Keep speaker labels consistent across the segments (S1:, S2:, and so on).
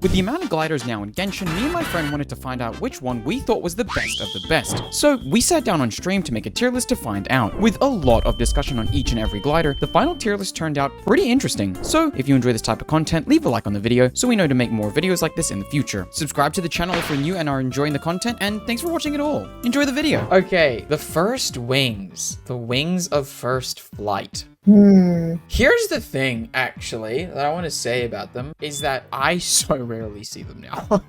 S1: With the amount of gliders now in Genshin, me and my friend wanted to find out which one we thought was the best of the best. So we sat down on stream to make a tier list to find out. With a lot of discussion on each and every glider, the final tier list turned out pretty interesting. So if you enjoy this type of content, leave a like on the video so we know to make more videos like this in the future. Subscribe to the channel if you're new and are enjoying the content, and thanks for watching it all. Enjoy the video. Okay, the first wings. The wings of first flight. Here's the thing, actually, that I want to say about them, is that I so rarely see them now.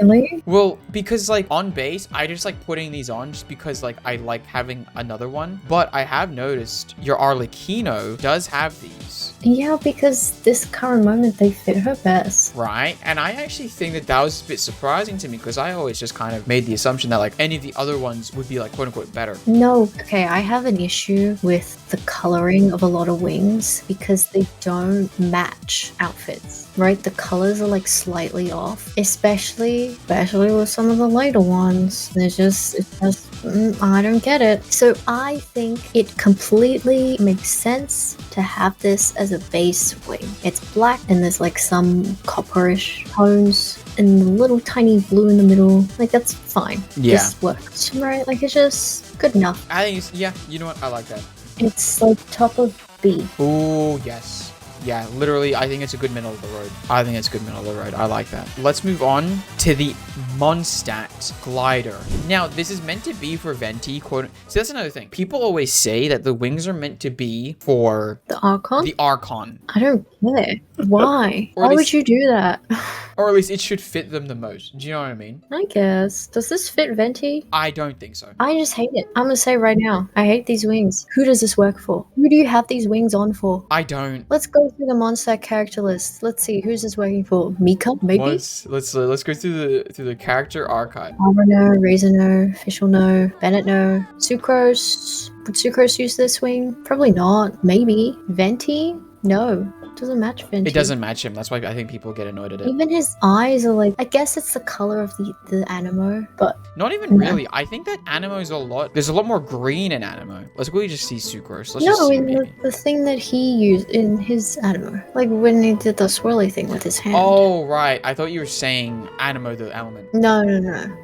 S2: Really?
S1: Well, because like on base, I just like putting these on just because like I like having another one. But I have noticed your Arlecchino does have these.
S2: Yeah, because this current moment they fit her best.
S1: Right? And I actually think that that was a bit surprising to me because I always just kind of made the assumption that like any of the other ones would be like quote unquote better.
S2: No, okay, I have an issue with the coloring of a lot of wings because they don't match outfits, right? The colors are like slightly off, especially with some of the later ones. I don't get it. So I think it completely makes sense to have this as a base wing. It's black and there's like some copperish tones and a little tiny blue in the middle. Like that's fine.
S1: Yeah.
S2: This works, right? Like it's just good enough.
S1: I think it's, yeah, you know what? I like that.
S2: It's like top of B.
S1: Oh, yes. Yeah, literally, I think it's a good middle of the road. I like that. Let's move on to the Mondstadt glider. Now, this is meant to be for Venti, quote. So that's another thing. People always say that the wings are meant to be for
S2: The Archon?
S1: the Archon.
S2: I don't get it. Why?
S1: Or at
S2: Why would
S1: least-
S2: you do that?
S1: Or at least it should fit them the most. Do you know what I mean?
S2: I guess. Does this fit Venti?
S1: I don't think so.
S2: I just hate it. I'm gonna say right now, I hate these wings. Who does this work for? Who do you have these wings on for?
S1: I don't.
S2: Let's go through the Mondstadt character list. Let's see who's this working for. Mika, maybe.
S1: Let's go through the character archive.
S2: Arbor no, Razor no, Fischl no, Bennett no, Sucrose. Would Sucrose use this wing? Probably not. Maybe. Venti? No. Doesn't match Venti.
S1: It doesn't match him. That's why I think people get annoyed at it.
S2: Even his eyes are like, I guess it's the color of the Animo, but
S1: Not even really. I think that Animo's there's a lot more green in Animo. Let's go just see Sucrose. Let's just
S2: no,
S1: see
S2: in
S1: maybe.
S2: the thing that he used in his Animo. Like when he did the swirly thing with his hand.
S1: Oh, right. I thought you were saying Animo, the element.
S2: No.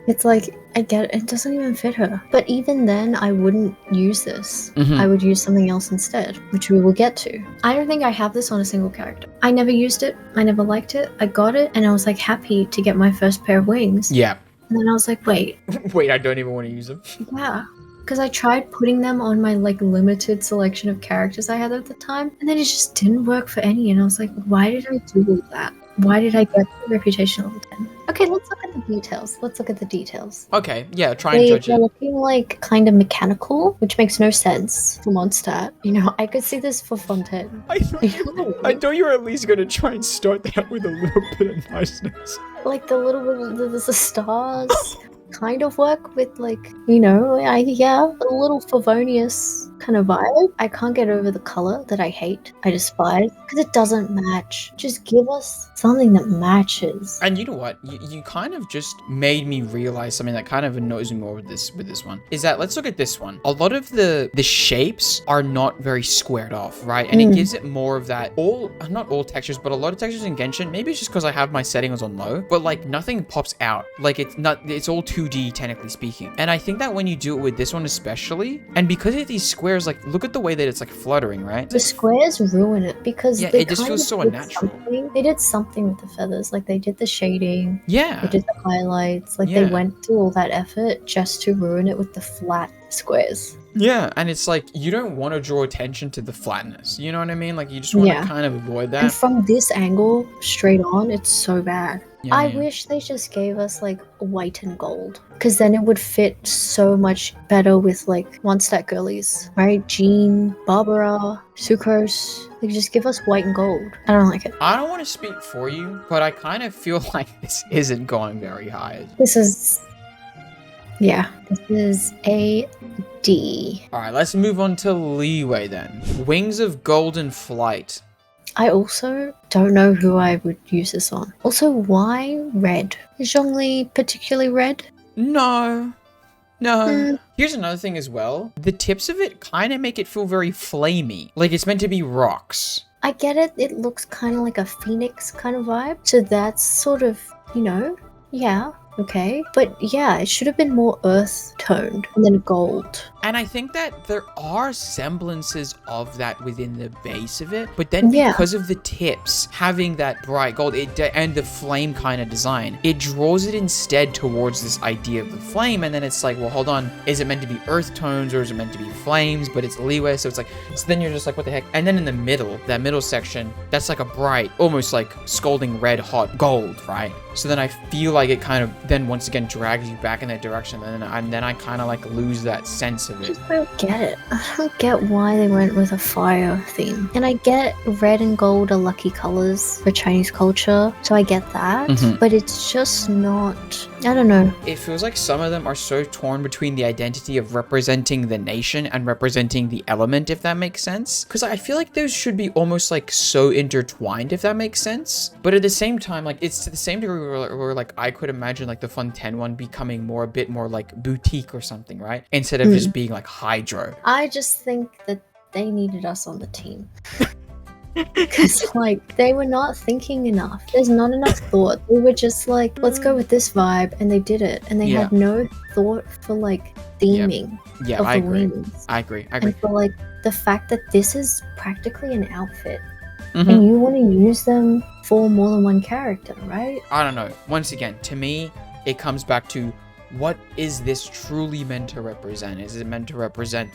S2: It's like, I get it. It doesn't even fit her. But even then, I wouldn't use this.
S1: Mhm.
S2: I would use something else instead, which we will get to. I don't think I have this on a single character. I never used it. I never liked it. I got it, and I was like happy to get my first pair of wings.
S1: Yeah.
S2: And then I was like, wait,
S1: Wait, I don't even want to use them.
S2: yeah. Because I tried putting them on my like limited selection of characters I had at the time, and then it just didn't work for any. And I was like, why did I do all that? Why did I get the reputation level 10? Okay, let's look at the details.
S1: Okay, yeah, try and judge
S2: They're
S1: it.
S2: looking like kind of mechanical, which makes no sense for Mondstadt. You know, I could see this for Fontaine.
S1: I thought you were at least going to try and start that with a little bit of niceness.
S2: Like the little bit of the stars kind of work with like, you know, a little Favonius kind of vibe. I can't get over the color that I hate. I despise because it doesn't match. Just give us something that matches.
S1: And you know what? You kind of just made me realize something that kind of annoys me more with this one. Is that, let's look at this one. A lot of the shapes are not very squared off, right? And it gives it more of that not all textures, but a lot of textures in Genshin. Maybe it's just because I have my settings on low, but like nothing pops out. Like it's all 2D technically speaking. And I think that when you do it with this one especially, and because of these squares, like look at the way that it's like fluttering, right?
S2: The squares ruin it because
S1: Yeah,
S2: they
S1: it just
S2: kind
S1: feels
S2: of
S1: so
S2: did
S1: unnatural.
S2: They did something with the feathers, like they did the shading,
S1: Yeah.
S2: they did the highlights, like
S1: Yeah.
S2: they went through all that effort just to ruin it with the flat squares.
S1: Yeah, and it's like you don't want to draw attention to the flatness. You know what I mean? Like you just want to kind of avoid that.
S2: And from this angle, straight on, it's so bad.
S1: Yeah,
S2: I
S1: yeah.
S2: wish they just gave us like white and gold, because then it would fit so much better with like Mondstadt girlies, right? Jean, Barbara, Sucrose. Like just give us white and gold. I don't like it.
S1: I don't want to speak for you, but I kind of feel like this isn't going very high.
S2: This is a D.
S1: All right, let's move on to Liyue then. Wings of Golden Flight.
S2: I also don't know who I would use this on. Also, why red? Is Zhongli particularly red?
S1: No. Here's another thing as well. The tips of it kind of make it feel very flamey. Like it's meant to be rocks.
S2: I get it. It looks kind of like a phoenix kind of vibe. So that's sort of, yeah, okay. But yeah, it should have been more earth toned and then gold.
S1: And I think that there are semblances of that within the base of it, but then
S2: Yeah.
S1: because of the tips having that bright gold and the flame kind of design, it draws it instead towards this idea of the flame. And then it's like, well, hold on, is it meant to be earth tones or is it meant to be flames? But it's Liyue, so it's like, so then you're just like, what the heck? And then in the middle, that middle section, that's like a bright, almost like scalding red hot gold, right? So then I feel like it kind of then once again drags you back in that direction, and then I kind of like lose that sense of
S2: I
S1: it.
S2: just don't get it. I don't get why they went with a fire theme. And I get red and gold are lucky colors for Chinese culture, so I get that. But it's just not, I don't know.
S1: It feels like some of them are so torn between the identity of representing the nation and representing the element, if that makes sense. Because I feel like those should be almost like so intertwined, if that makes sense. But at the same time, like it's to the same degree where like I could imagine like the Fontaine one becoming a bit more like boutique or something, right? Instead of just being like hydro.
S2: I just think that they needed us on the team. Because, like, they were not thinking enough. There's not enough thought. They were just like, let's go with this vibe, and they did it. And they had no thought for, like, theming of
S1: I
S2: the
S1: agree.
S2: wings.
S1: I agree.
S2: And for, like, the fact that this is practically an outfit. And you want to use them for more than one character, right?
S1: I don't know. Once again, to me, it comes back to what is this truly meant to represent? Is it meant to represent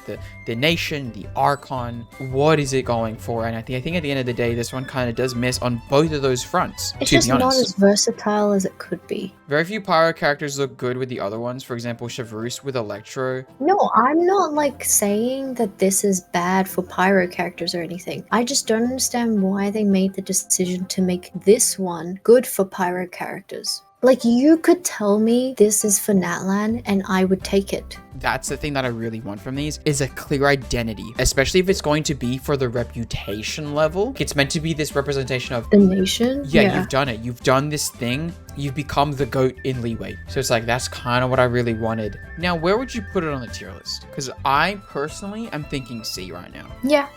S1: the nation, the Archon? What is it going for? And I think at the end of the day, this one kind of does miss on both of those fronts,
S2: It's
S1: to
S2: just
S1: be honest.
S2: not as versatile as it could be.
S1: Very few pyro characters look good with the other ones. For example, Chevreuse with Electro.
S2: No, I'm not like saying that this is bad for pyro characters or anything. I just don't understand why they made the decision to make this one good for pyro characters. Like, you could tell me this is for Natlan and I would take it.
S1: That's the thing that I really want from these, is a clear identity, especially if it's going to be for the reputation level. It's meant to be this representation of
S2: the nation.
S1: Yeah, you've done it. You've done this thing. You've become the GOAT in Liyue. So it's like, that's kind of what I really wanted. Now, where would you put it on the tier list? Because I personally am thinking C right now.
S2: Yeah,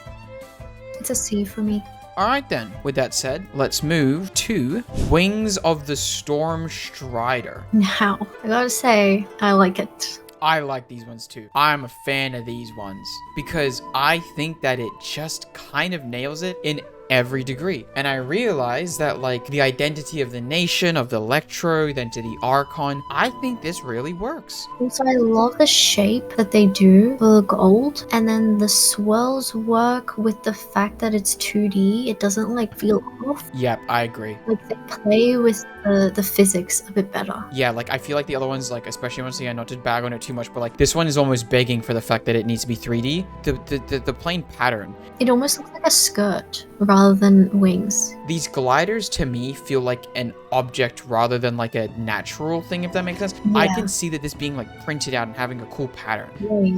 S2: it's a C for me.
S1: Alright then, with that said, let's move to Wings of the Stormstrider.
S2: Now, I gotta say, I like it.
S1: I like these ones too. I'm a fan of these ones because I think that it just kind of nails it in every degree. And I realize that like the identity of the nation, of the Electro, then to the Archon, I think this really works.
S2: Also, I love the shape that they do for the gold, and then the swirls work with the fact that it's 2D. It doesn't like feel off.
S1: Yep, I agree.
S2: Like they play with the physics a bit better.
S1: Yeah, like I feel like the other ones, like especially once again, not to bag on it too much, but like this one is almost begging for the fact that it needs to be 3D. The plain pattern.
S2: It almost looks like a skirt rather than wings.
S1: These gliders to me feel like an object rather than like a natural thing, if that makes sense.
S2: Yeah.
S1: I can see that this being like printed out and having a cool pattern.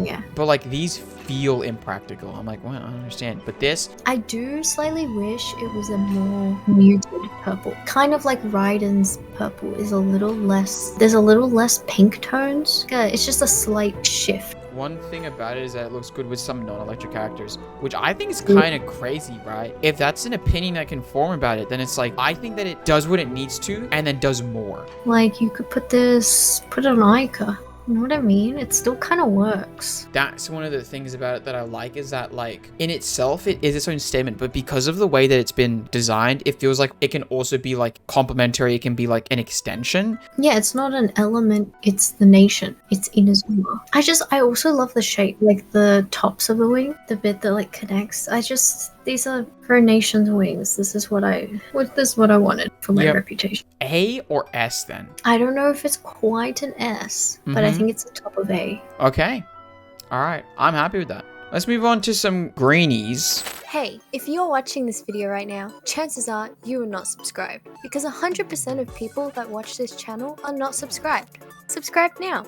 S2: Yeah.
S1: But like these feel impractical. I'm like, well, I don't understand. But this,
S2: I do slightly wish it was a more muted purple. Kind of like Raiden's purple is a little less, there's a little less pink tones. It's just a slight shift.
S1: one thing about it is that it looks good with some non-electric characters, which I think is kind of crazy, right? If that's an opinion I can form about it, then it's like, I think that it does what it needs to and then does more.
S2: Like, you could put it on Ica. You know what I mean? It still kind of works.
S1: That's one of the things about it that I like, is that like in itself it is its own statement, but because of the way that it's been designed, it feels like it can also be like complementary. It can be like an extension.
S2: Yeah, it's not an element, it's the nation. It's Inazuma. I also love the shape, like the tops of the wing, the bit that like connects. These are her nation's wings. This is what I wanted for my reputation.
S1: A or S then?
S2: I don't know if it's quite an S, but I think it's the top of A.
S1: Okay. All right. I'm happy with that. Let's move on to some greenies.
S3: Hey, if you're watching this video right now, chances are you are not subscribed, because 100% of people that watch this channel are not subscribed. Subscribe now.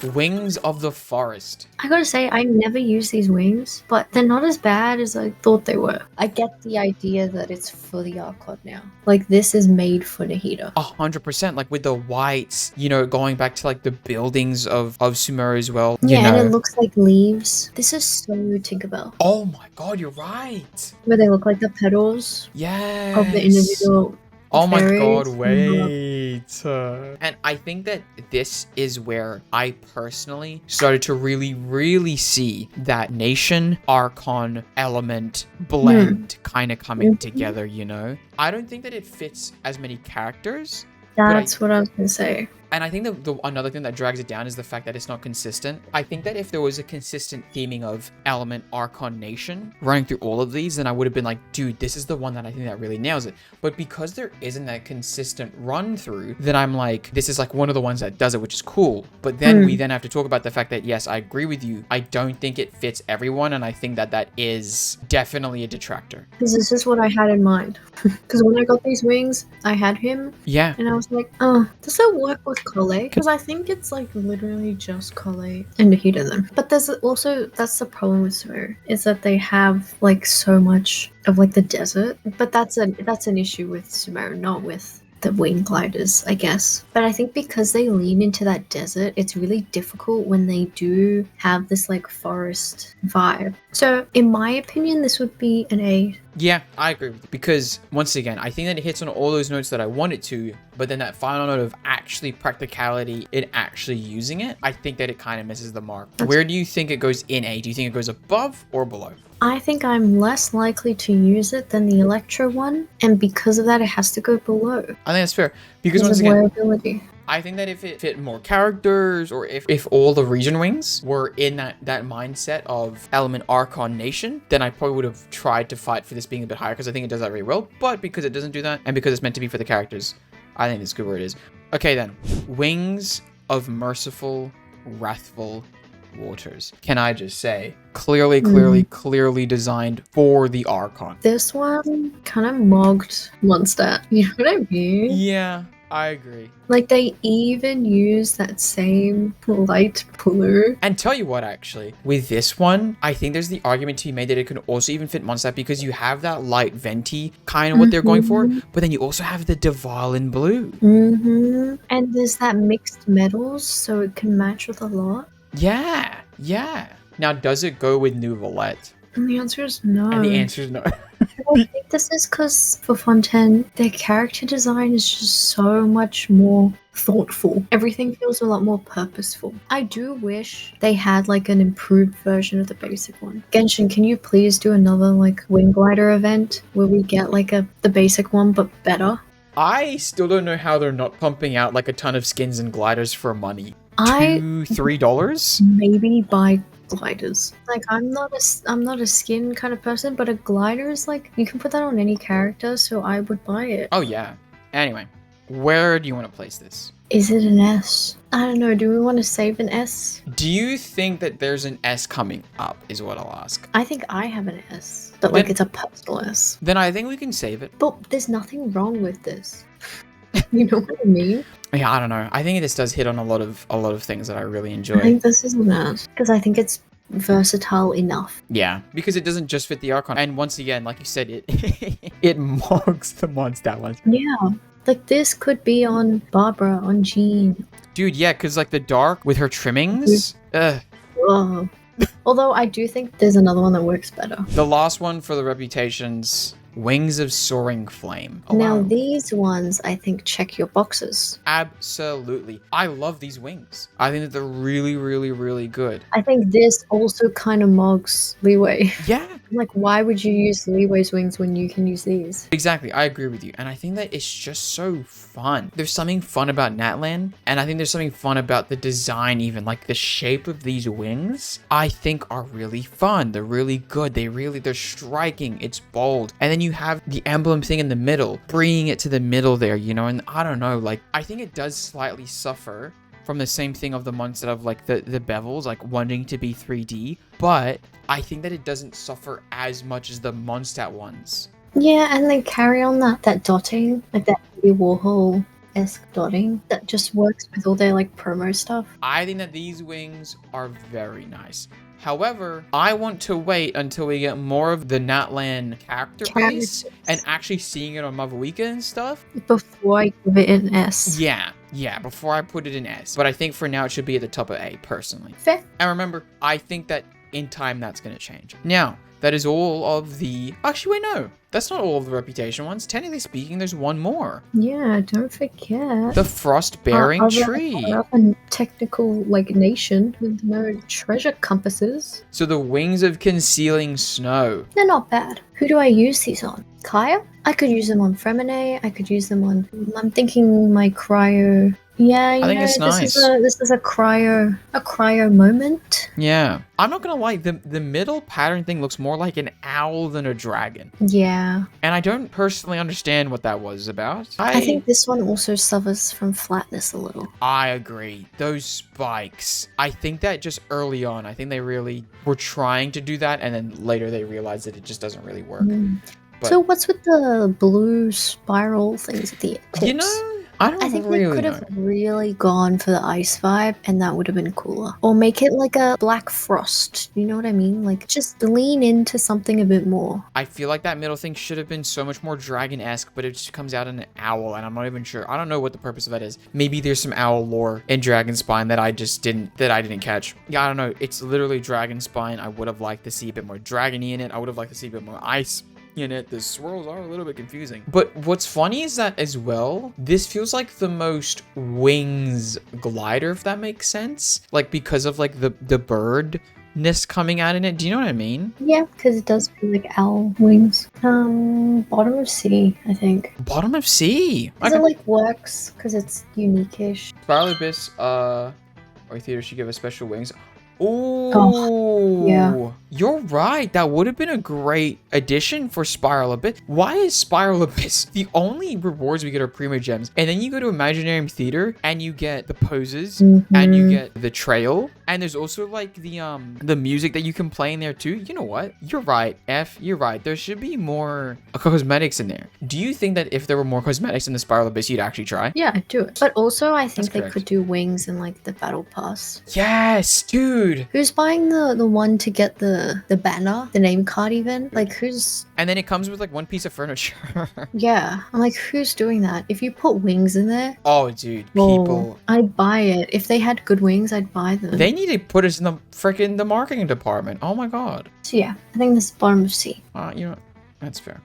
S1: Wings of the Forest.
S2: I gotta say, I never use these wings, but they're not as bad as I thought they were. I get the idea that it's for the Archon now. Like, this is made for Nahida.
S1: 100%, like with the whites, you know, going back to like the buildings of Sumeru as well.
S2: Yeah,
S1: you know.
S2: and it looks like leaves. This is so Tinkerbell.
S1: Oh my god, you're right.
S2: Where they look like the petals
S1: Yes.
S2: of the individual.
S1: Oh my
S2: fairies.
S1: god, wait. And I think that this is where I personally started to really see that nation, Archon, element blend kind of coming together, you know? I don't think that it fits as many characters.
S2: That's what I was gonna say.
S1: And I think that another thing that drags it down is the fact that it's not consistent. I think that if there was a consistent theming of Element, Archon, Nation running through all of these, then I would have been like, dude, this is the one that I think that really nails it. But because there isn't that consistent run through, then I'm like, this is like one of the ones that does it, which is cool. But then we then have to talk about the fact that, yes, I agree with you. I don't think it fits everyone. And I think that that is definitely a detractor.
S2: Because this is what I had in mind. Because when I got these wings, I had him.
S1: Yeah.
S2: And I was like, oh, does that work with Kale? Because I think it's like literally just Kale and Nahida then. But there's also, that's the problem with Sumeru, is that they have like so much of like the desert. But that's an issue with Sumeru, not with the wing gliders, I guess. But I think because they lean into that desert, it's really difficult when they do have this like forest vibe. So in my opinion, this would be an A.
S1: Yeah, I agree with you. Because once again, I think that it hits on all those notes that I want it to, but then that final note of actually practicality in actually using it, I think that it kind of misses the mark. Where do you think it goes in A? Do you think it goes above or below?
S2: I think I'm less likely to use it than the Electro one, and because of that, it has to go below.
S1: I think that's fair. Because once
S2: Because of
S1: again,
S2: wearability.
S1: I think that if it fit more characters, or if all the region wings were in that mindset of Element, Archon, Nation, then I probably would have tried to fight for this being a bit higher, because I think it does that very well. But because it doesn't do that, and because it's meant to be for the characters, I think it's good where it is. Okay then, Wings of Merciful, Wrathful Waters. Can I just say, clearly designed for the Archon.
S2: This one kind of mogged Mondstadt. You know what I mean?
S1: Yeah, I agree.
S2: Like, they even use that same light blue.
S1: And tell you what, actually, with this one, I think there's the argument to be made that it can also even fit Mondstadt, because you have that light venti kind of what they're going for, but then you also have the Dvalin blue.
S2: And there's that mixed metals, so it can match with a lot.
S1: Yeah, yeah. Now, does it go with New Valette?
S2: And the answer is no.
S1: And the answer is no.
S2: I think this is because for Fontaine, their character design is just so much more thoughtful. Everything feels a lot more purposeful. I do wish they had like an improved version of the basic one. Genshin, can you please do another like wing glider event where we get like the basic one but better?
S1: I still don't know how they're not pumping out like a ton of skins and gliders for money. $2-3?
S2: Maybe buy gliders. Like, I'm not a skin kind of person, but a glider is like, you can put that on any character, so I would buy it.
S1: Oh yeah. Anyway, where do you want to place this?
S2: Is it an S? I don't know. Do we want to save an S?
S1: Do you think that there's an S coming up, is what I'll ask.
S2: I think I have an S, but like it's a personal S.
S1: Then I think we can save it.
S2: But there's nothing wrong with this. You know what I mean?
S1: Yeah, I don't know. I think this does hit on a lot of things that I really enjoy.
S2: I think this is an S because I think it's versatile enough.
S1: Yeah, because it doesn't just fit the Archon. And once again, like you said, it it mocks the Mondstadt ones.
S2: Yeah. Like, this could be on Barbara, on Jean.
S1: Dude, yeah, because like the dark with her trimmings.
S2: Oh. Although I do think there's another one that works better.
S1: The last one for the reputations, Wings of Soaring Flame. Oh,
S2: now
S1: wow.
S2: these ones, I think, check your boxes.
S1: Absolutely. I love these wings. I think that they're really good.
S2: I think this also kind of mogs Liyue.
S1: Yeah.
S2: Like, why would you use Liyue's wings when you can use these?
S1: Exactly, I agree with you. And I think that it's just so fun. There's something fun about Natlan, and I think there's something fun about the design even. Like, the shape of these wings, I think are really fun. They're really good. They're striking. It's bold. And then you have the emblem thing in the middle, bringing it to the middle there, you know? And I don't know, like, I think it does slightly suffer from the same thing of the Mondstadt of like the bevels, like wanting to be 3D, but I think that it doesn't suffer as much as the Mondstadt ones.
S2: Yeah, and they carry on that dotting, like that Andy Warhol esque dotting that just works with all their like promo stuff.
S1: I think that these wings are very nice. However, I want to wait until we get more of the Natlan character base and actually seeing it on Mother Weekend and stuff.
S2: Before I give it an S.
S1: Yeah, before I put it in S. But I think for now it should be at the top of A, personally.
S2: Fair.
S1: And remember, I think that in time that's going to change. Now, that is all of the... Actually, wait, no. That's not all of the reputation ones. Technically speaking, there's one more.
S2: Yeah, don't forget.
S1: The Frost-bearing tree.
S2: A technical, like, nation with no treasure compasses.
S1: So the wings of concealing snow.
S2: They're not bad. Who do I use these on? Kaya? I could use them on Fremine. I could use them on... I'm thinking my cryo... Yeah,
S1: I think it's nice.
S2: This is a cryo moment.
S1: Yeah. I'm not gonna lie, the middle pattern thing looks more like an owl than a dragon.
S2: Yeah.
S1: And I don't personally understand what that was about.
S2: I think this one also suffers from flatness a little.
S1: I agree. Those spikes. I think that just early on, I think they really were trying to do that, and then later they realized that it just doesn't really work. But,
S2: so what's with the blue spiral things at the tips?
S1: You know, I think
S2: they could have really gone for the ice vibe, and that would have been cooler. Or make it like a black frost. You know what I mean? Like, just lean into something a bit more.
S1: I feel like that middle thing should have been so much more dragon-esque, but it just comes out in an owl, and I'm not even sure. I don't know what the purpose of that is. Maybe there's some owl lore in Dragonspine that I didn't catch. Yeah, I don't know. It's literally Dragonspine. I would have liked to see a bit more dragony in it. I would have liked to see a bit more ice in it. The swirls are a little bit confusing. But what's funny is that as well, this feels like the most wings glider, if that makes sense. Like, because of like the birdness coming out in it. Do you know what I mean? Yeah,
S2: because it does feel like owl wings. Bottom of C, I think.
S1: Bottom of C?
S2: Because it like works, because it's unique-ish.
S1: Starlit Abyss, or theater should give us special wings. Oh,
S2: yeah.
S1: You're right. That would have been a great addition for Spiral Abyss. Why is Spiral Abyss the only rewards we get are Primo Gems? And then you go to Imaginarium Theater and you get the poses and you get the trail. And there's also like the music that you can play in there too. You know what? You're right, F. You're right. There should be more cosmetics in there. Do you think that if there were more cosmetics in the Spiral Abyss, you'd actually try?
S2: Yeah, I'd do it. But also, I think they could do wings in like the battle pass.
S1: Yes, dude.
S2: Who's buying the one to get the banner, the name card even? Like, who's...
S1: And then it comes with like one piece of furniture.
S2: Yeah. I'm like, who's doing that? If you put wings in there...
S1: Oh, dude. People...
S2: I'd buy it. If they had good wings, I'd buy them.
S1: They need to put us in the marketing department. Oh my god.
S2: So yeah, I think this is bottom of C.
S1: You know what? That's fair.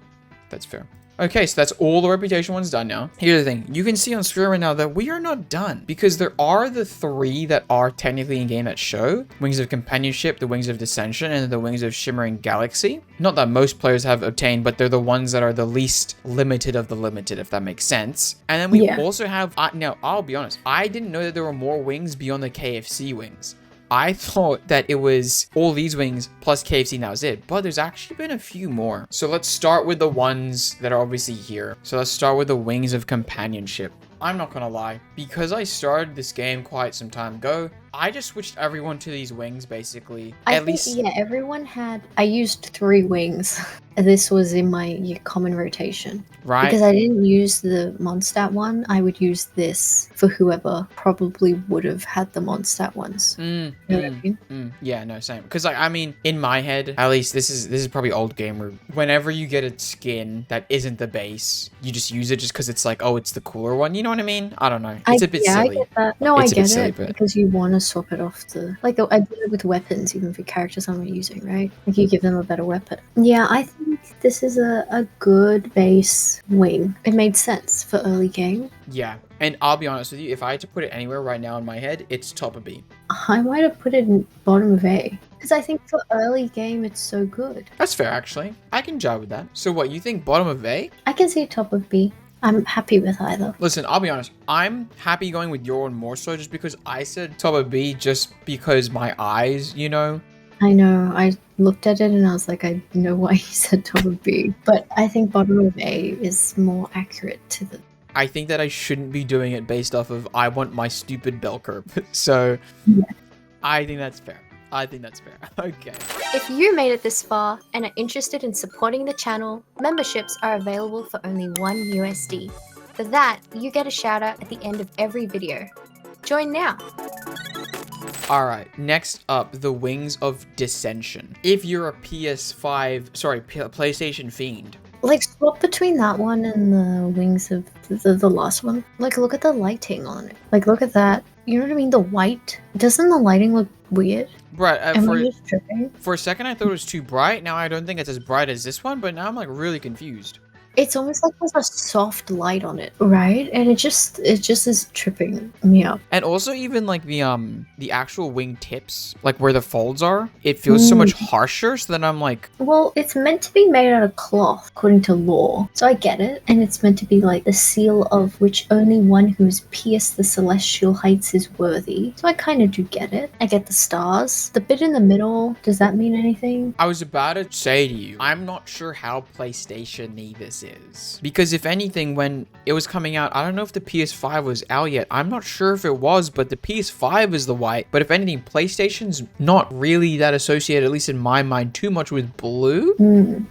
S1: That's fair. Okay, so that's all the reputation ones done now. Here's the thing. You can see on screen right now that we are not done because there are the 3 that are technically in game that show. Wings of Companionship, the Wings of Descension, and the Wings of Shimmering Galaxy. Not that most players have obtained, but they're the ones that are the least limited of the limited, if that makes sense. And then we also have, now I'll be honest, I didn't know that there were more wings beyond the KFC wings. I thought that it was all these wings plus KFC and that was it, but there's actually been a few more. So let's start with the ones that are obviously here. So let's start with the Wings of Companionship. I'm not gonna lie, because I started this game quite some time ago, I just switched everyone to these wings basically.
S2: Yeah, everyone had... I used 3 wings. This was in my common rotation.
S1: Right.
S2: Because I didn't use the Mondstadt one, I would use this for whoever probably would have had the Mondstadt ones. You know what I mean?
S1: Yeah, no, same. Because like, I mean, in my head, at least this is probably old gamer. Whenever you get a skin that isn't the base, you just use it just because it's like, oh, it's the cooler one. You know what I mean? I don't know. It's a bit silly.
S2: I get that. No, I get it.
S1: But...
S2: because you want to swap it off the... Like, I did it with weapons, even for characters I'm not using, right? Like, you give them a better weapon. Yeah, I think this is a good base wing. It made sense for early game.
S1: Yeah, and I'll be honest with you, if I had to put it anywhere right now in my head, it's top of B.
S2: I might have put it in bottom of A. Because I think for early game, it's so good.
S1: That's fair, actually. I can jive with that. So what, you think bottom of A?
S2: I can see top of B. I'm happy with either.
S1: Listen, I'll be honest. I'm happy going with your one more so just because I said top of B just because my eyes, you know?
S2: I know. I looked at it and I was like, I know why he said top of B. But I think bottom of A is more accurate to the...
S1: I think that I shouldn't be doing it based off of I want my stupid bell curve. So
S2: yeah.
S1: I think that's fair. I think that's fair. Okay.
S3: If you made it this far and are interested in supporting the channel, memberships are available for only $1 USD. For that, you get a shout out at the end of every video. Join now.
S1: All right, next up, the wings of Descension. If you're a PlayStation fiend.
S2: Like, swap between that one and the wings of the last one. Like, look at the lighting on it. Like, look at that. You know what I mean? The white. Doesn't the lighting look weird?
S1: Right,
S2: Am I just tripping?
S1: for a second I thought it was too bright. Now I don't think it's as bright as this one, but now I'm like really confused.
S2: It's almost like there's a soft light on it, right? And it just is tripping me up.
S1: And also even like the actual wing tips, like where the folds are, it feels so much harsher. So then I'm like,
S2: Well, it's meant to be made out of cloth, according to law. So I get it. And it's meant to be like the seal of which only one who's pierced the celestial heights is worthy. So I kind of do get it. I get the stars. The bit in the middle, does that mean anything?
S1: I was about to say to you, I'm not sure how PlayStation-y this is. Because if anything, when it was coming out, I don't know if the PS5 was out yet. I'm not sure if it was, but the PS5 is the white. But if anything, PlayStation's not really that associated, at least in my mind, too much with blue.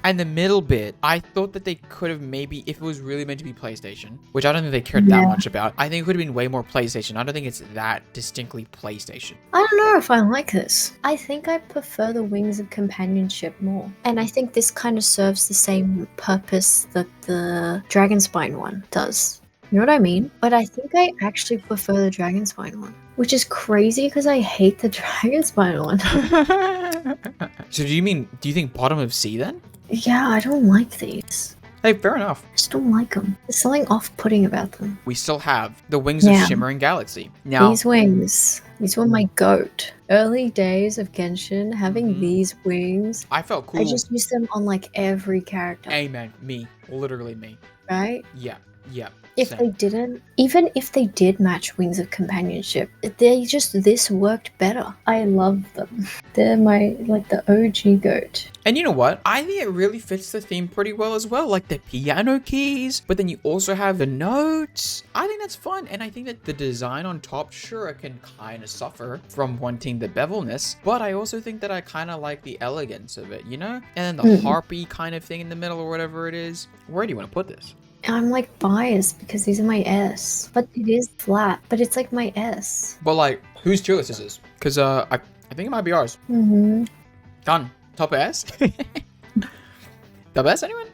S1: And the middle bit, I thought that they could have maybe, if it was really meant to be PlayStation, which I don't think they cared that much about, I think it could have been way more PlayStation. I don't think it's that distinctly PlayStation.
S2: I don't know if I like this. I think I prefer the wings of companionship more. And I think this kind of serves the same purpose that the Dragonspine one does. You know what I mean? But I think I actually prefer the Dragonspine one. Which is crazy because I hate the Dragonspine one.
S1: So do you think bottom of C then?
S2: Yeah, I don't like these.
S1: Hey, fair enough.
S2: I just don't like them. There's something off-putting about them.
S1: We still have the wings of Shimmering Galaxy. Now,
S2: These wings, these were my goat. Early days of Genshin, having these wings,
S1: I felt cool.
S2: I just used them on like every character,
S1: Amen. Me. Literally me.
S2: right?
S1: Yeah.
S2: If
S1: Same.
S2: they didn't, even if they did match Wings of Companionship, this worked better. I love them. They're my, like, the OG goat.
S1: And you know what? I think it really fits the theme pretty well as well. Like the piano keys, but then you also have the notes. I think that's fun. And I think that the design on top, sure, it can kind of suffer from wanting the bevelness, but I also think that I kind of like the elegance of it, you know? And then the harpy kind of thing in the middle or whatever it is. Where do you want to put this?
S2: I'm like biased because these are my S, but it is flat, but it's like my S.
S1: But like, whose tier list is this? Because I think it might be ours. Done. Top S? Top S, anyone?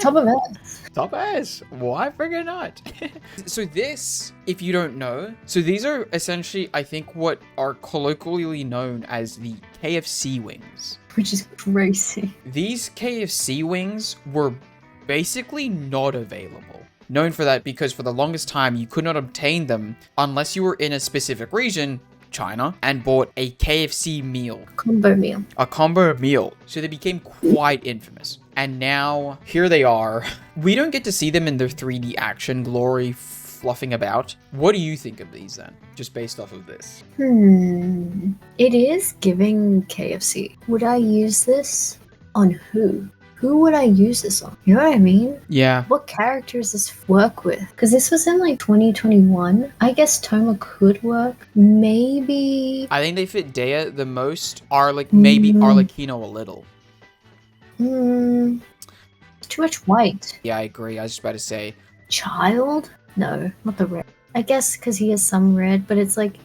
S2: Top of S.
S1: Top S. Why friggin' not? So this, if you don't know, so these are essentially, I think, what are colloquially known as the KFC wings.
S2: Which is crazy.
S1: These KFC wings were basically not available. Known for that because for the longest time you could not obtain them unless you were in a specific region, China, and bought a KFC meal.
S2: Combo meal.
S1: A combo meal. So they became quite infamous. And now here they are. We don't get to see them in their 3D action glory fluffing about. What do you think of these then? Just based off of this.
S2: It is giving KFC. Would I use this on who? Who would I use this on? You know what I mean?
S1: Yeah.
S2: What characters does this work with? Because this was in like 2021. I guess Toma could work. Maybe.
S1: I think they fit Dea the most. Maybe Arlecchino a little.
S2: Too much white.
S1: Yeah, I agree. I was just about to say.
S2: Child? No, not the red. I guess because he has some red, but it's like,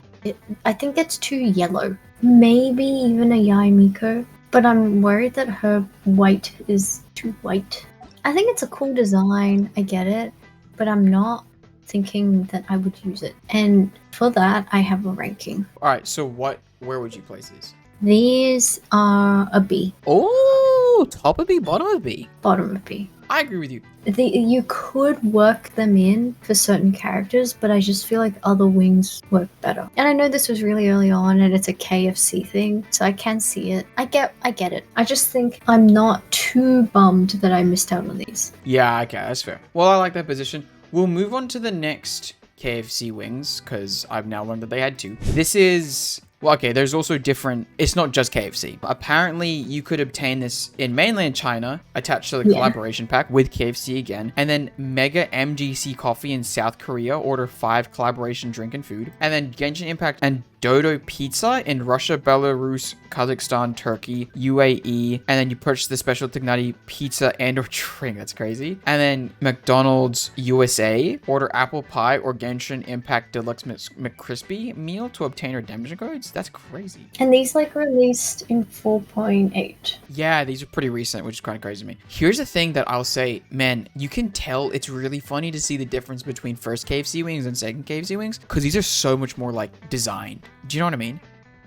S2: I think it's too yellow. Maybe even a Yaimiko. But I'm worried that her white is too white. I think it's a cool design, I get it, but I'm not thinking that I would use it. And for that, I have a ranking.
S1: Alright, so where would you place these?
S2: These are a B.
S1: Oh, top of B, bottom of B.
S2: Bottom of B.
S1: I agree with you.
S2: You could work them in for certain characters, but I just feel like other wings work better. And I know this was really early on and it's a KFC thing, so I can see it. I get it. I just think I'm not too bummed that I missed out on these.
S1: Yeah, okay, that's fair. Well, I like that position. We'll move on to the next KFC wings, because I've now learned that they had two. This is... Well, okay, there's also different... It's not just KFC. Apparently, you could obtain this in mainland China, attached to the collaboration pack with KFC again. And then Mega MGC Coffee in South Korea, order 5 collaboration drink and food. And then Genshin Impact and Dodo Pizza in Russia, Belarus, Kazakhstan, Turkey, UAE, and then you purchase the special Tignati pizza and or drink. That's crazy. And then McDonald's USA, order apple pie or Genshin Impact Deluxe McCrispy meal to obtain redemption codes. That's crazy.
S2: And these like released in 4.8.
S1: Yeah, these are pretty recent, which is kind of crazy to me. Here's the thing that I'll say, man, you can tell it's really funny to see the difference between first KFC wings and second KFC wings, because these are so much more like designed. Do you know what I mean?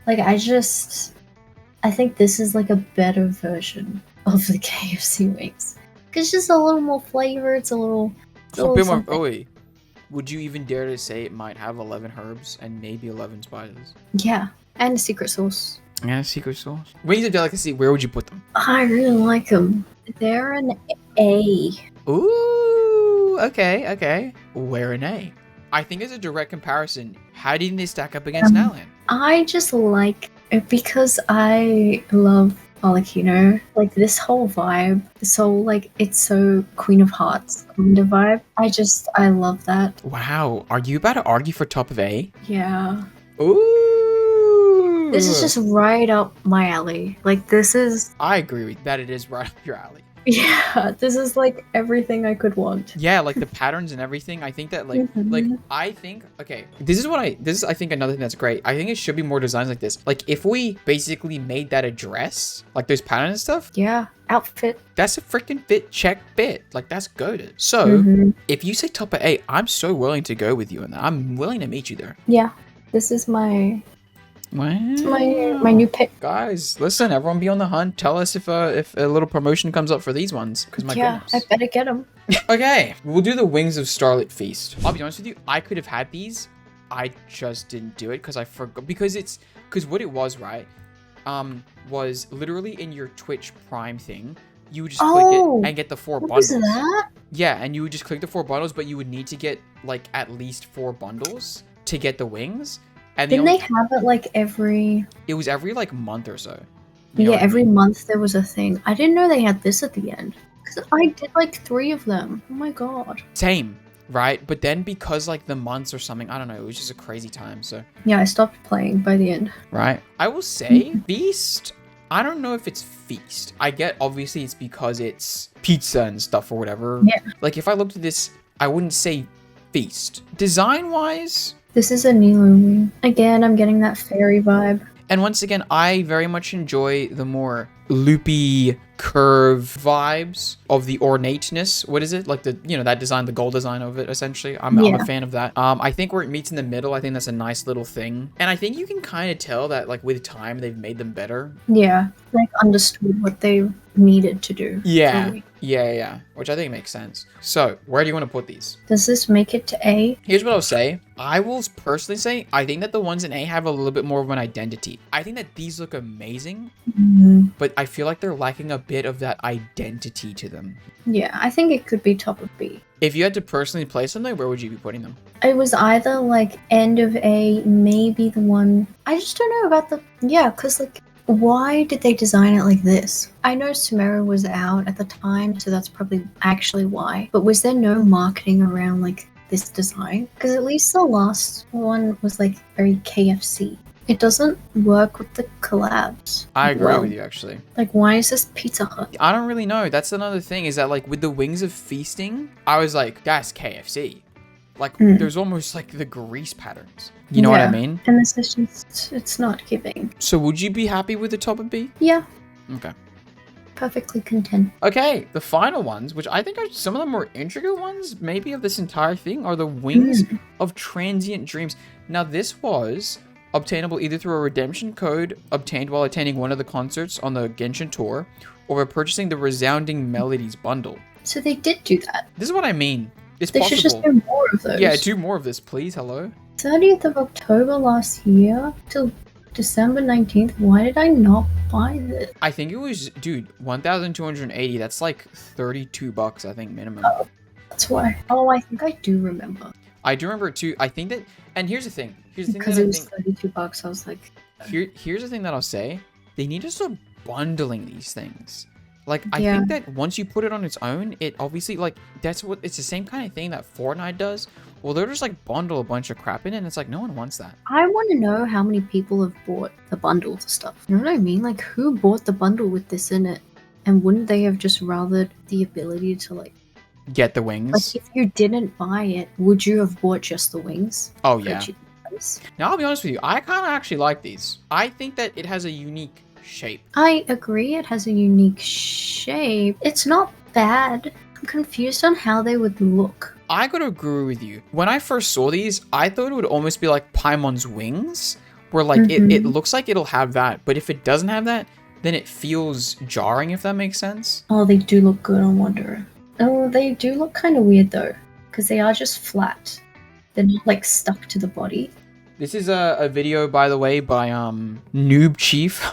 S2: Like I think this is like a better version of the KFC wings. Cause it's just a little more flavor. It's a little
S1: A bit more.
S2: something.
S1: Oh wait, would you even dare to say it might have 11 herbs and maybe 11 spices?
S2: Yeah, and a secret sauce.
S1: Yeah, secret sauce. Wings of delicacy. Where would you put them?
S2: I really like them. They're an A.
S1: Ooh, okay. Where an A? I think as a direct comparison, how do they stack up against Natlan?
S2: I just like it because I love Valakino. Like this whole vibe, this whole like it's so Queen of Hearts kind of vibe. I love that.
S1: Wow, are you about to argue for top of A?
S2: Yeah.
S1: Ooh.
S2: This is just right up my alley. Like this is
S1: I agree with that. It is right up your alley.
S2: yeah, this is like everything I could want.
S1: Yeah, like the patterns and everything. I think that I think okay, this is I think another thing that's great. I think it should be more designs like this. Like if we basically made that a dress, like those patterns and stuff,
S2: Yeah, outfit.
S1: that's a freaking fit check bit. Like that's goated. So if you say top of A, I'm so willing to go with you in that. I'm willing to meet you there.
S2: Yeah, this is my
S1: Wow.
S2: my new pick.
S1: Guys, listen, everyone be on the hunt. Tell us if a little promotion comes up for these ones. Because my
S2: Yeah,
S1: goodness.
S2: I better get them.
S1: Okay, we'll do the Wings of Starlit Feast. I'll be honest with you, I could have had these. I just didn't do it because I forgot. Because what it was, right, was literally in your Twitch Prime thing. You would just click it and get the 4
S2: What
S1: bundles.
S2: was that?
S1: Yeah, and you would just click the 4 bundles, but you would need to get like at least 4 bundles to get the wings. And
S2: Didn't they have it like every?
S1: It was every like month or so. You know
S2: Yeah,
S1: what I
S2: every
S1: mean?
S2: month there was a thing. I didn't know they had this at the end. Cause I did like 3 of them. Oh my god.
S1: Same, right? But then because like the months or something, I don't know, it was just a crazy time. So,
S2: Yeah, I stopped playing by the end.
S1: right? I will say Feast. I don't know if it's Feast. I get obviously it's because it's pizza and stuff or whatever.
S2: Yeah.
S1: Like if I looked at this, I wouldn't say Feast. Design wise,
S2: This is a Nilo wing. Again, I'm getting that fairy vibe.
S1: and once again, I very much enjoy the more loopy curve vibes of the ornateness. What is it? Like the, that design, the gold design of it, essentially. I'm a fan of that. I think where it meets in the middle, I think that's a nice little thing. And I think you can kind of tell that like with time, they've made them better.
S2: Yeah, like understood what they needed to do.
S1: Yeah.
S2: Fully.
S1: Yeah. Which I think makes sense. So where do you want to put these?
S2: Does this make it to A?
S1: Here's what I'll say. I will personally say, I think that the ones in A have a little bit more of an identity. I think that these look amazing, but I feel like they're lacking a bit of that identity to them.
S2: Yeah, I think it could be top of B.
S1: If you had to personally place something, where would you be putting them?
S2: It was either like end of A, maybe the one. I just don't know about the. Yeah, because like, why did they design it like this? I know Sumeru was out at the time, so that's probably actually why. But was there no marketing around like this design? Because at least the last one was like very KFC. It doesn't work with the collabs.
S1: I agree
S2: well.
S1: with you, actually.
S2: Like, why is this Pizza Hut?
S1: I don't really know. That's another thing, is that like with the Wings of Feasting, I was like, that's KFC. Like, there's almost like the grease patterns. You know what I mean?
S2: And this is just, it's not giving.
S1: So would you be happy with the top of B?
S2: Yeah,
S1: Okay.
S2: perfectly content.
S1: Okay, the final ones, which I think are some of the more intricate ones, maybe of this entire thing, are the Wings of Transient Dreams. Now, this was obtainable either through a redemption code obtained while attending one of the concerts on the Genshin tour, or by purchasing the Resounding Melodies bundle.
S2: So they did do that.
S1: This is what I mean. It's
S2: They
S1: possible.
S2: should just do more of those.
S1: Yeah, do more of this, please. Hello?
S2: 30th of October last year till December 19th. Why did I not buy this?
S1: I think it was, dude, 1,280. That's like $32, I think, minimum.
S2: Oh, that's why. Oh, I think I do remember.
S1: I do remember it too. I think that, and here's the thing.
S2: Because it was $32, I was like...
S1: Here's the thing that I'll say. They need to start bundling these things. Like, I
S2: Yeah.
S1: think that once you put it on its own, it obviously, like, it's the same kind of thing that Fortnite does. Well, they'll just, like, bundle a bunch of crap in it, and it's like, no one wants that.
S2: I want to know how many people have bought the bundle of stuff. You know what I mean? Like, who bought the bundle with this in it? And wouldn't they have just rathered the ability to, like,
S1: Get the wings.
S2: if you didn't buy it, would you have bought just the wings?
S1: Oh,
S2: For
S1: yeah.
S2: cheap price?
S1: Now, I'll be honest with you. I kind of actually like these. I think that it has a unique shape.
S2: I agree, it has a unique shape. It's not bad. I'm confused on how they would look.
S1: I gotta agree with you. When I first saw these, I thought it would almost be like Paimon's wings, where like it looks like it'll have that, but if it doesn't have that, then it feels jarring, if that makes sense.
S2: Oh, they do look good on Wanderer. Oh, they do look kind of weird though, because they are just flat. They're not like stuck to the body.
S1: This is a video, by the way, by Noob Chief.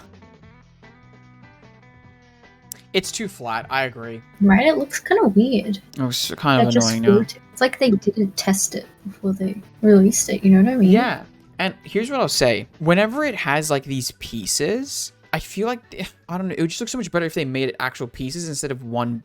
S1: It's too flat, I agree.
S2: Right? It looks kind of weird.
S1: It was kind of
S2: They're just
S1: annoying now.
S2: floating. It's like they didn't test it before they released it, you know what I mean?
S1: Yeah, and here's what I'll say. Whenever it has like these pieces, I feel like, I don't know, it would just look so much better if they made it actual pieces instead of one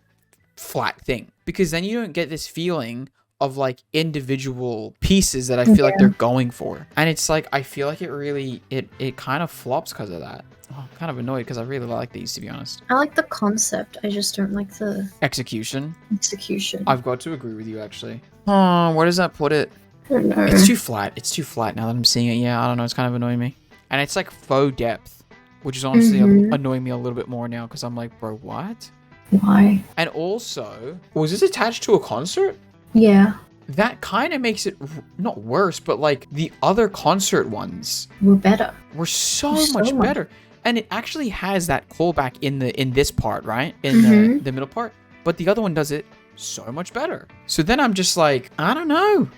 S1: flat thing. Because then you don't get this feeling of like individual pieces that I feel like they're going for. And it's like, I feel like it really, it kind of flops because of that. Oh, I'm kind of annoyed because I really like these, to be honest.
S2: I like the concept. I just don't like the
S1: Execution.
S2: execution.
S1: I've got to agree with you, actually. Oh, where does that put it?
S2: I don't know.
S1: It's too flat. It's too flat now that I'm seeing it. Yeah, I don't know. It's kind of annoying me. And it's like faux depth, which is honestly annoying me a little bit more now because I'm like, bro, what?
S2: Why?
S1: And also, was this attached to a concert?
S2: Yeah,
S1: That kind of makes it not worse, but like the other concert ones
S2: we're better.
S1: were so
S2: So
S1: much
S2: much.
S1: better. And it actually has that callback in this part, right? In the middle part. But the other one does it so much better. So then I'm just like, I don't know.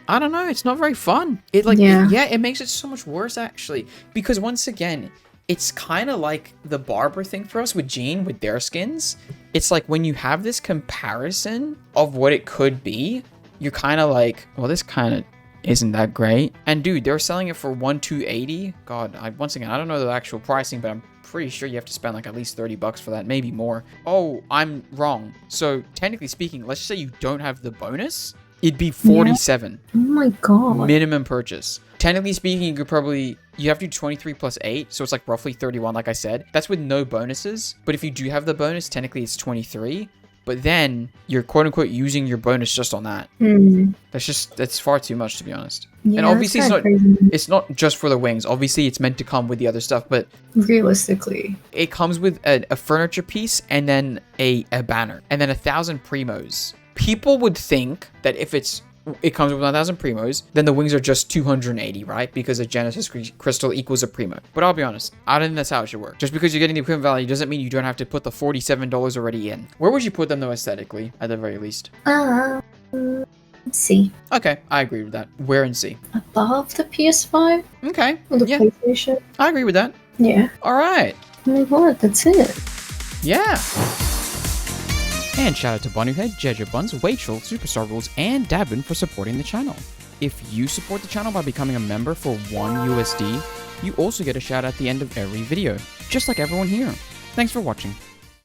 S1: It's not very fun. It like, it makes it so much worse actually. Because once again, it's kind of like the Barber thing for us with Jean, with their skins. It's like when you have this comparison of what it could be, you're kind of like, well, this kind of isn't that great. And dude, they're selling it for 1,280. God, once again, I don't know the actual pricing, but I'm pretty sure you have to spend like at least $30 for that, maybe more. Oh, I'm wrong. So technically speaking, let's just say you don't have the bonus, it'd be 47.
S2: Oh my god.
S1: Minimum purchase. Technically speaking, you have to do 23 plus 8, so it's like roughly 31, like I said. That's with no bonuses. But if you do have the bonus, technically it's 23. But then you're quote unquote using your bonus just on that. That's far too much, to be honest.
S2: Yeah,
S1: and obviously
S2: that's kinda crazy.
S1: it's not just for the wings. Obviously it's meant to come with the other stuff, but
S2: Realistically.
S1: it comes with a furniture piece and then a banner and then 1,000 primos. People would think that if it comes with 1,000 primos, then the wings are just 280, right? Because a Genesis crystal equals a primo. But I'll be honest, I don't think that's how it should work. Just because you're getting the equipment value doesn't mean you don't have to put the $47 already in. Where would you put them though aesthetically, at the very least?
S2: C.
S1: Okay, I agree with that. Where in C?
S2: Above the PS5?
S1: Okay,
S2: Or the
S1: yeah,
S2: PlayStation?
S1: I agree with that.
S2: Yeah.
S1: All right.
S2: Oh my god, that's it.
S1: Yeah. And shout out to Bonniehead, Jeja Buns, Wachel, Superstar Rules, and Dabin for supporting the channel. If you support the channel by becoming a member for $1 USD, you also get a shout out at the end of every video, just like everyone here. Thanks for watching.